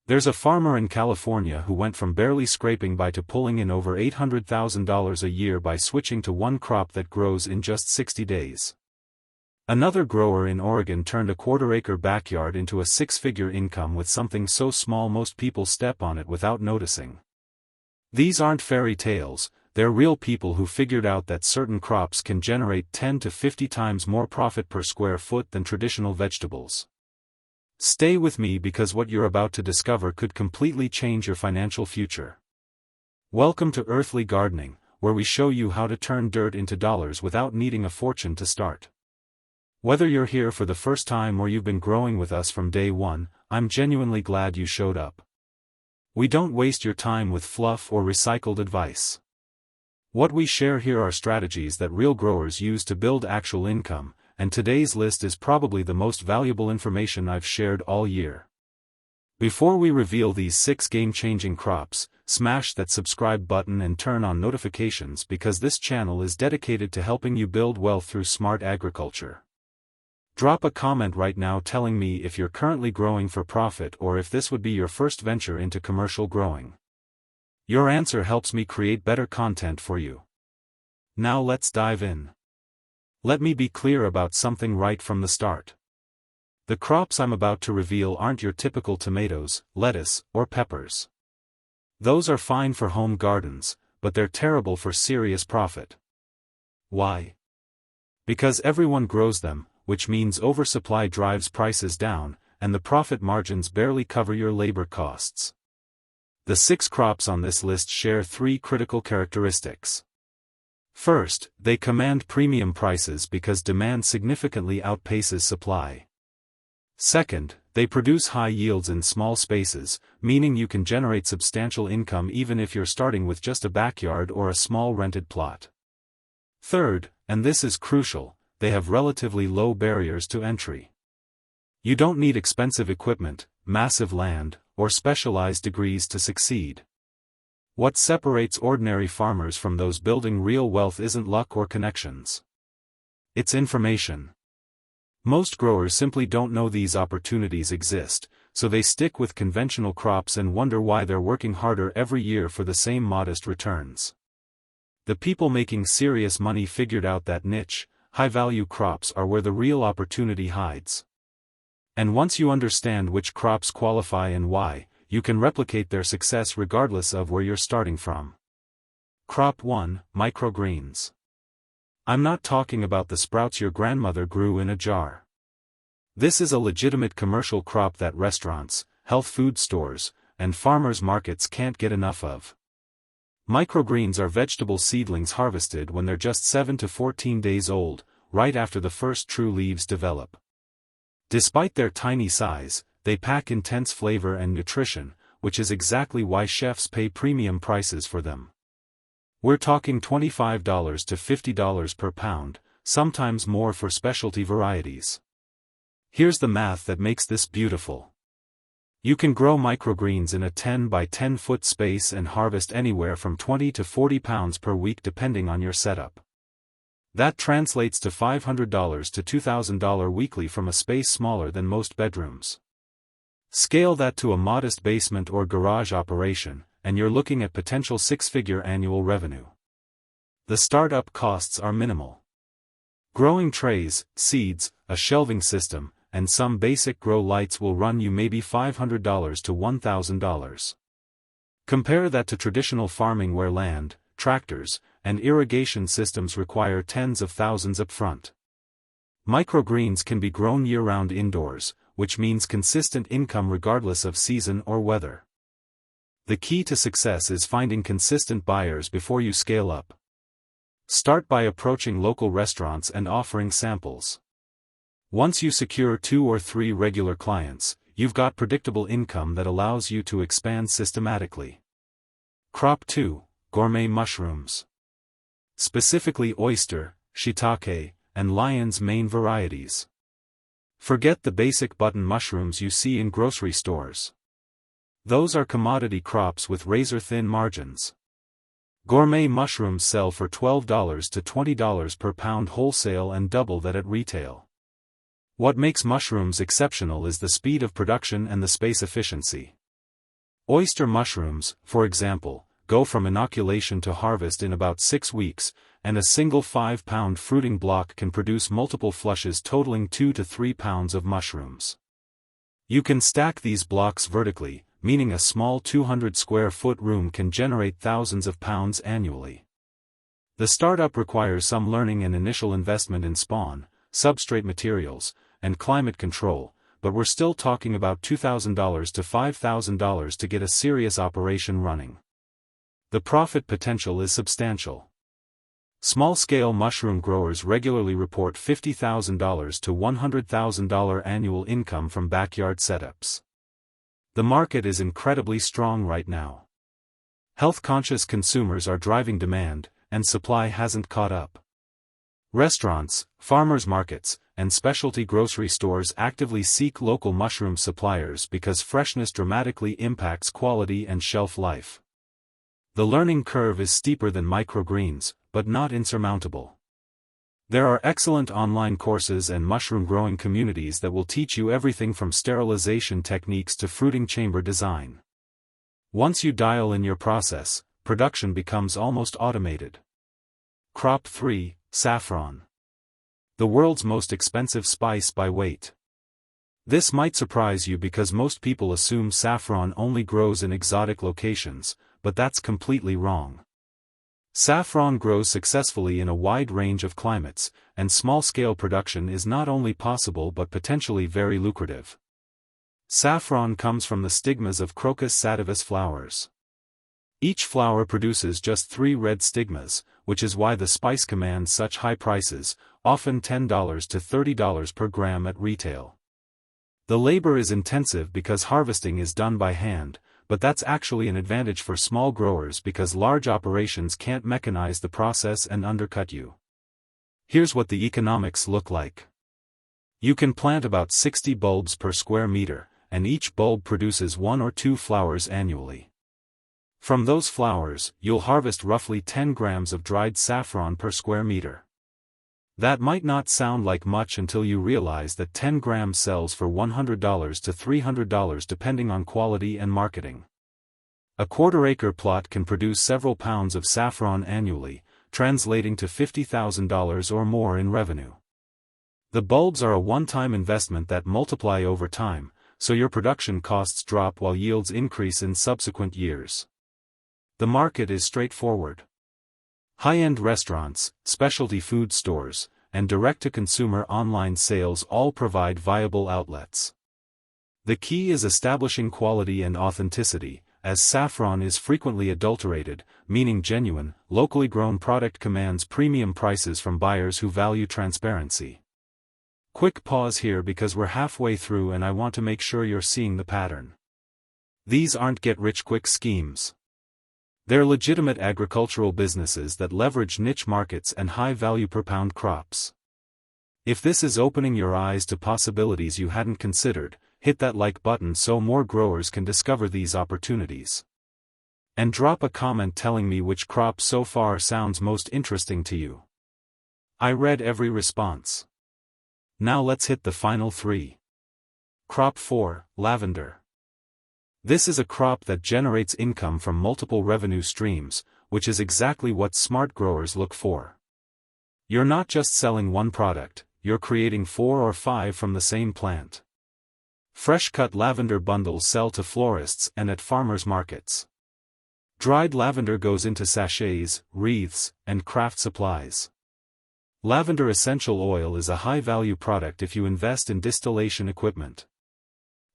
There's a farmer in California who went from barely scraping by to pulling in over $800,000 a year by switching to one crop that grows in just 60 days. Another grower in Oregon turned a quarter-acre backyard into a six-figure income with something so small most people step on it without noticing. These aren't fairy tales, they're real people who figured out that certain crops can generate 10 to 50 times more profit per square foot than traditional vegetables. Stay with me because what you're about to discover could completely change your financial future. Welcome to Earthly Gardening, where we show you how to turn dirt into dollars without needing a fortune to start. Whether you're here for the first time or you've been growing with us from day one, I'm genuinely glad you showed up. We don't waste your time with fluff or recycled advice. What we share here are strategies that real growers use to build actual income, and today's list is probably the most valuable information I've shared all year. Before we reveal these 6 game-changing crops, smash that subscribe button and turn on notifications because this channel is dedicated to helping you build wealth through smart agriculture. Drop a comment right now telling me if you're currently growing for profit or if this would be your first venture into commercial growing. Your answer helps me create better content for you. Now let's dive in. Let me be clear about something right from the start. The crops I'm about to reveal aren't your typical tomatoes, lettuce, or peppers. Those are fine for home gardens, but they're terrible for serious profit. Why? Because everyone grows them, which means oversupply drives prices down, and the profit margins barely cover your labor costs. The 6 crops on this list share 3 critical characteristics. First, they command premium prices because demand significantly outpaces supply. Second, they produce high yields in small spaces, meaning you can generate substantial income even if you're starting with just a backyard or a small rented plot. Third, and this is crucial, they have relatively low barriers to entry. You don't need expensive equipment, massive land, or specialized degrees to succeed. What separates ordinary farmers from those building real wealth isn't luck or connections. It's information. Most growers simply don't know these opportunities exist, so they stick with conventional crops and wonder why they're working harder every year for the same modest returns. The people making serious money figured out that niche, high-value crops are where the real opportunity hides. And once you understand which crops qualify and why, you can replicate their success regardless of where you're starting from. Crop 1, Microgreens. I'm not talking about the sprouts your grandmother grew in a jar. This is a legitimate commercial crop that restaurants, health food stores, and farmers markets can't get enough of. Microgreens are vegetable seedlings harvested when they're just 7 to 14 days old, right after the first true leaves develop. Despite their tiny size, they pack intense flavor and nutrition, which is exactly why chefs pay premium prices for them. We're talking $25 to $50 per pound, sometimes more for specialty varieties. Here's the math that makes this beautiful. You can grow microgreens in a 10 by 10 foot space and harvest anywhere from 20 to 40 pounds per week depending on your setup. That translates to $500 to $2,000 weekly from a space smaller than most bedrooms. Scale that to a modest basement or garage operation, and you're looking at potential 6-figure annual revenue. The startup costs are minimal. Growing trays, seeds, a shelving system, and some basic grow lights will run you maybe $500 to $1,000. Compare that to traditional farming where land, tractors, and irrigation systems require tens of thousands up front. Microgreens can be grown year-round indoors, which means consistent income regardless of season or weather. The key to success is finding consistent buyers before you scale up. Start by approaching local restaurants and offering samples. Once you secure 2 or 3 regular clients, you've got predictable income that allows you to expand systematically. Crop 2, Gourmet mushrooms. Specifically oyster, shiitake, and lion's mane varieties. Forget the basic button mushrooms you see in grocery stores. Those are commodity crops with razor-thin margins. Gourmet mushrooms sell for $12 to $20 per pound wholesale and double that at retail. What makes mushrooms exceptional is the speed of production and the space efficiency. Oyster mushrooms, for example, go from inoculation to harvest in about 6 weeks, and a single 5-pound fruiting block can produce multiple flushes totaling 2 to 3 pounds of mushrooms. You can stack these blocks vertically, meaning a small 200 square foot room can generate thousands of pounds annually. The startup requires some learning and initial investment in spawn, substrate materials, and climate control, but we're still talking about $2,000 to $5,000 to get a serious operation running. The profit potential is substantial. Small-scale mushroom growers regularly report $50,000 to $100,000 annual income from backyard setups. The market is incredibly strong right now. Health-conscious consumers are driving demand, and supply hasn't caught up. Restaurants, farmers markets, and specialty grocery stores actively seek local mushroom suppliers because freshness dramatically impacts quality and shelf life. The learning curve is steeper than microgreens, but not insurmountable. There are excellent online courses and mushroom growing communities that will teach you everything from sterilization techniques to fruiting chamber design. Once you dial in your process, production becomes almost automated. Crop 3, Saffron. The world's most expensive spice by weight. This might surprise you because most people assume saffron only grows in exotic locations, but that's completely wrong. Saffron grows successfully in a wide range of climates, and small-scale production is not only possible but potentially very lucrative. Saffron comes from the stigmas of Crocus sativus flowers. Each flower produces just 3 red stigmas, which is why the spice commands such high prices, often $10 to $30 per gram at retail. The labor is intensive because harvesting is done by hand, but that's actually an advantage for small growers because large operations can't mechanize the process and undercut you. Here's what the economics look like. You can plant about 60 bulbs per square meter, and each bulb produces 1 or 2 flowers annually. From those flowers, you'll harvest roughly 10 grams of dried saffron per square meter. That might not sound like much until you realize that 10 grams sells for $100 to $300 depending on quality and marketing. A quarter-acre plot can produce several pounds of saffron annually, translating to $50,000 or more in revenue. The bulbs are a one-time investment that multiply over time, so your production costs drop while yields increase in subsequent years. The market is straightforward. High-end restaurants, specialty food stores, and direct-to-consumer online sales all provide viable outlets. The key is establishing quality and authenticity, as saffron is frequently adulterated, meaning genuine, locally grown product commands premium prices from buyers who value transparency. Quick pause here because we're halfway through and I want to make sure you're seeing the pattern. These aren't get-rich-quick schemes. They're legitimate agricultural businesses that leverage niche markets and high value per pound crops. If this is opening your eyes to possibilities you hadn't considered, hit that like button so more growers can discover these opportunities. And drop a comment telling me which crop so far sounds most interesting to you. I read every response. Now let's hit the final 3. Crop 4, Lavender. This is a crop that generates income from multiple revenue streams, which is exactly what smart growers look for. You're not just selling one product, you're creating 4 or 5 from the same plant. Fresh-cut lavender bundles sell to florists and at farmers markets. Dried lavender goes into sachets, wreaths, and craft supplies. Lavender essential oil is a high-value product if you invest in distillation equipment.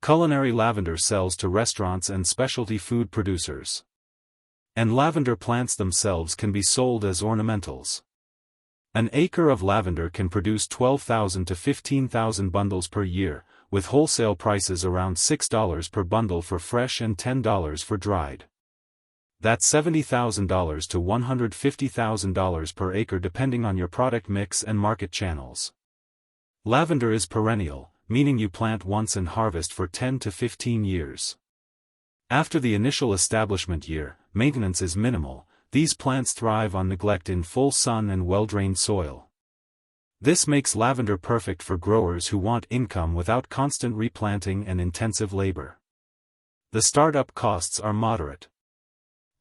Culinary lavender sells to restaurants and specialty food producers. And lavender plants themselves can be sold as ornamentals. An acre of lavender can produce 12,000 to 15,000 bundles per year, with wholesale prices around $6 per bundle for fresh and $10 for dried. That's $70,000 to $150,000 per acre depending on your product mix and market channels. Lavender is perennial, meaning you plant once and harvest for 10 to 15 years. After the initial establishment year, maintenance is minimal. These plants thrive on neglect in full sun and well-drained soil. This makes lavender perfect for growers who want income without constant replanting and intensive labor. The startup costs are moderate.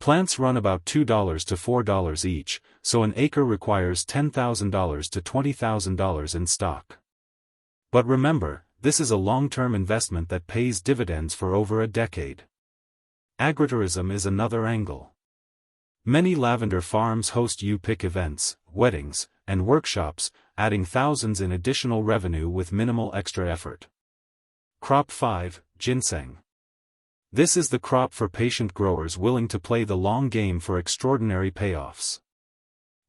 Plants run about $2 to $4 each, so an acre requires $10,000 to $20,000 in stock. But remember, this is a long-term investment that pays dividends for over a decade. Agritourism is another angle. Many lavender farms host you-pick events, weddings, and workshops, adding thousands in additional revenue with minimal extra effort. Crop 5, Ginseng. This is the crop for patient growers willing to play the long game for extraordinary payoffs.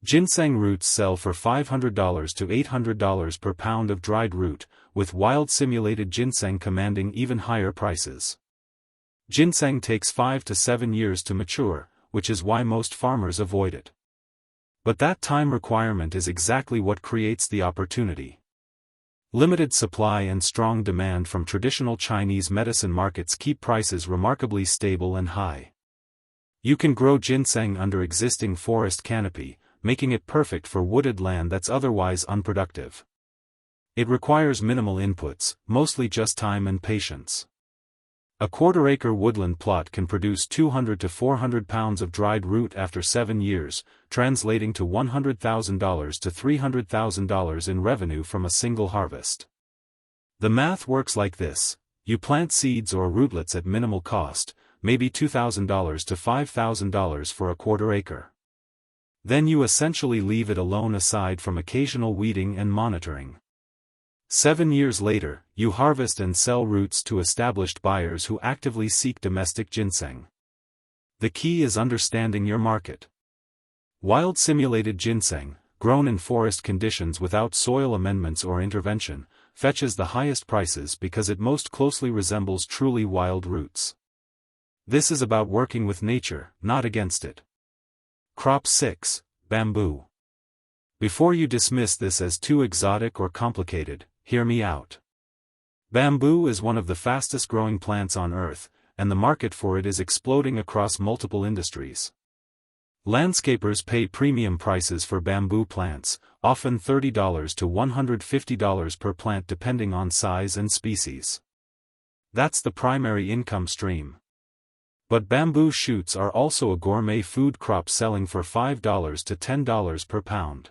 Ginseng roots sell for $500 to $800 per pound of dried root, with wild simulated ginseng commanding even higher prices. Ginseng takes 5 to 7 years to mature, which is why most farmers avoid it. But that time requirement is exactly what creates the opportunity. Limited supply and strong demand from traditional Chinese medicine markets keep prices remarkably stable and high. You can grow ginseng under existing forest canopy, making it perfect for wooded land that's otherwise unproductive. It requires minimal inputs, mostly just time and patience. A quarter-acre woodland plot can produce 200 to 400 pounds of dried root after 7 years, translating to $100,000 to $300,000 in revenue from a single harvest. The math works like this: you plant seeds or rootlets at minimal cost, maybe $2,000 to $5,000 for a quarter acre. Then you essentially leave it alone aside from occasional weeding and monitoring. 7 years later, you harvest and sell roots to established buyers who actively seek domestic ginseng. The key is understanding your market. Wild simulated ginseng, grown in forest conditions without soil amendments or intervention, fetches the highest prices because it most closely resembles truly wild roots. This is about working with nature, not against it. Crop 6, Bamboo. Before you dismiss this as too exotic or complicated, hear me out. Bamboo is one of the fastest growing plants on Earth, and the market for it is exploding across multiple industries. Landscapers pay premium prices for bamboo plants, often $30 to $150 per plant depending on size and species. That's the primary income stream. But bamboo shoots are also a gourmet food crop selling for $5 to $10 per pound.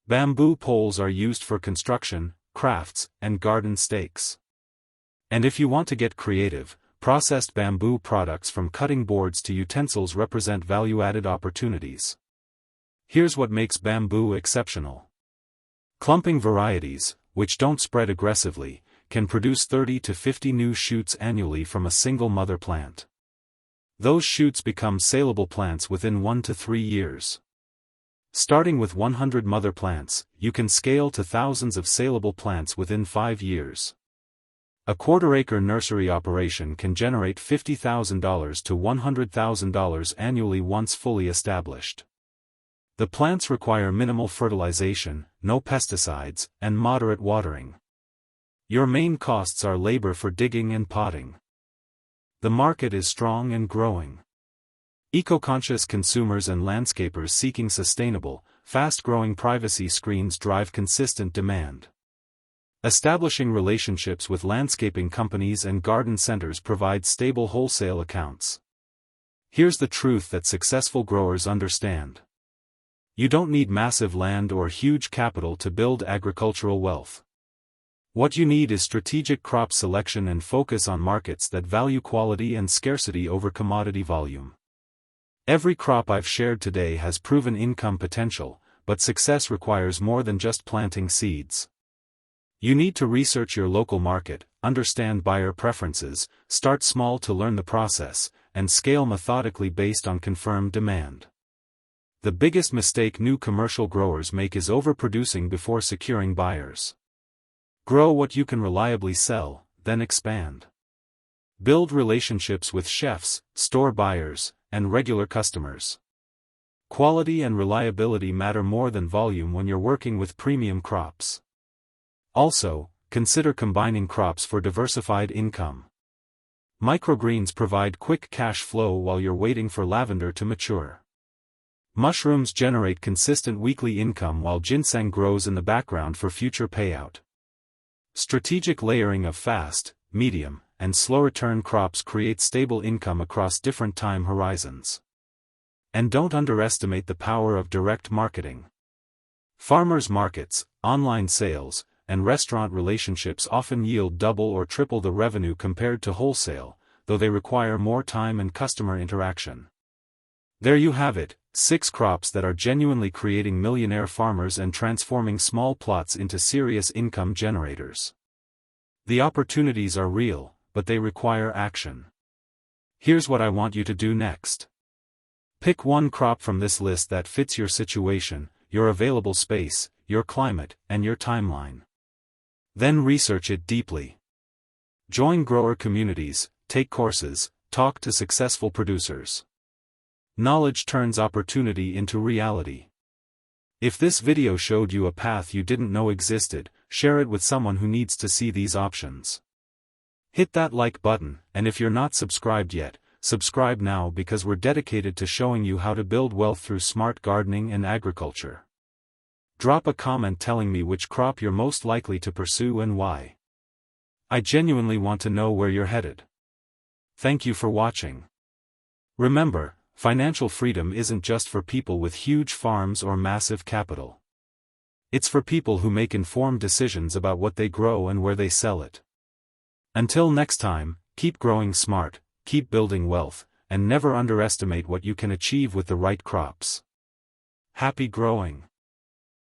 Bamboo poles are used for construction, crafts, and garden stakes. And if you want to get creative, processed bamboo products from cutting boards to utensils represent value-added opportunities. Here's what makes bamboo exceptional. Clumping varieties, which don't spread aggressively, can produce 30 to 50 new shoots annually from a single mother plant. Those shoots become saleable plants within 1 to 3 years. Starting with 100 mother plants, you can scale to thousands of saleable plants within 5 years. A quarter-acre nursery operation can generate $50,000 to $100,000 annually once fully established. The plants require minimal fertilization, no pesticides, and moderate watering. Your main costs are labor for digging and potting. The market is strong and growing. Eco-conscious consumers and landscapers seeking sustainable, fast-growing privacy screens drive consistent demand. Establishing relationships with landscaping companies and garden centers provides stable wholesale accounts. Here's the truth that successful growers understand. You don't need massive land or huge capital to build agricultural wealth. What you need is strategic crop selection and focus on markets that value quality and scarcity over commodity volume. Every crop I've shared today has proven income potential, but success requires more than just planting seeds. You need to research your local market, understand buyer preferences, start small to learn the process, and scale methodically based on confirmed demand. The biggest mistake new commercial growers make is overproducing before securing buyers. Grow what you can reliably sell, then expand. Build relationships with chefs, store buyers, and regular customers. Quality and reliability matter more than volume when you're working with premium crops. Also, consider combining crops for diversified income. Microgreens provide quick cash flow while you're waiting for lavender to mature. Mushrooms generate consistent weekly income while ginseng grows in the background for future payout. Strategic layering of fast, medium, and slow-return crops create stable income across different time horizons. And don't underestimate the power of direct marketing. Farmers markets, online sales, and restaurant relationships often yield double or triple the revenue compared to wholesale, though they require more time and customer interaction. There you have it, 6 crops that are genuinely creating millionaire farmers and transforming small plots into serious income generators. The opportunities are real, but they require action. Here's what I want you to do next. Pick one crop from this list that fits your situation, your available space, your climate, and your timeline. Then research it deeply. Join grower communities, take courses, talk to successful producers. Knowledge turns opportunity into reality. If this video showed you a path you didn't know existed, share it with someone who needs to see these options. Hit that like button, and if you're not subscribed yet, subscribe now because we're dedicated to showing you how to build wealth through smart gardening and agriculture. Drop a comment telling me which crop you're most likely to pursue and why. I genuinely want to know where you're headed. Thank you for watching. Remember, financial freedom isn't just for people with huge farms or massive capital. It's for people who make informed decisions about what they grow and where they sell it. Until next time, keep growing smart, keep building wealth, and never underestimate what you can achieve with the right crops. Happy growing!